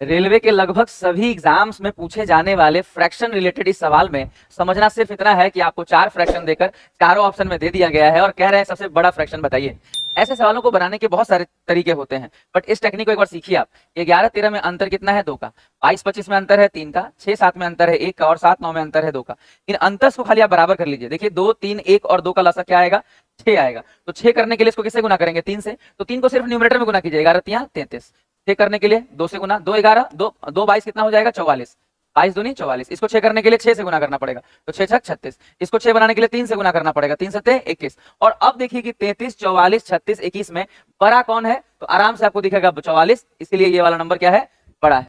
Railway के लगभग सभी एग्जाम्स में पूछे जाने वाले फ्रैक्शन रिलेटेड इस सवाल में समझना सिर्फ इतना है कि आपको 4 फ्रैक्शन देकर चारों ऑप्शन में दे दिया गया है और कह रहे हैं सबसे बड़ा फ्रैक्शन बताइए। ऐसे सवालों को बनाने के बहुत सारे तरीके होते हैं, बट इस टेक्निक को एक बार सीखिए आप। 11-13 में अंतर कितना है? 2 का। 22-25 में अंतर है 3 का। 6-7 में अंतर है 1 का और 7-9 में अंतर है 2 का। इन अंतर को खाली आप बराबर कर लीजिए। देखिए 2, 3, 1 और 2 का लसा क्या आएगा? 6 आएगा। तो 6 करने के लिए इसको किससे गुना करेंगे? 3 से। तो 3 को सिर्फ न्यूमरेटर में गुना कीजिए। 11-3-33। 6 करने के लिए 2 से गुना, 2 11, 2 2 22 कितना हो जाएगा? 44। 22 दूनी 44। इसको 6 करने के लिए 6 से गुना करना पड़ेगा, तो 6 छक 36। इसको 6 बनाने के लिए 3 से गुना करना पड़ेगा, 3 सत्ते 21। और अब देखिए कि 33, 44, 36, 21 में बड़ा कौन है? तो आराम से आपको दिखेगा 44, इसीलिए ये वाला नंबर क्या है? बड़ा है।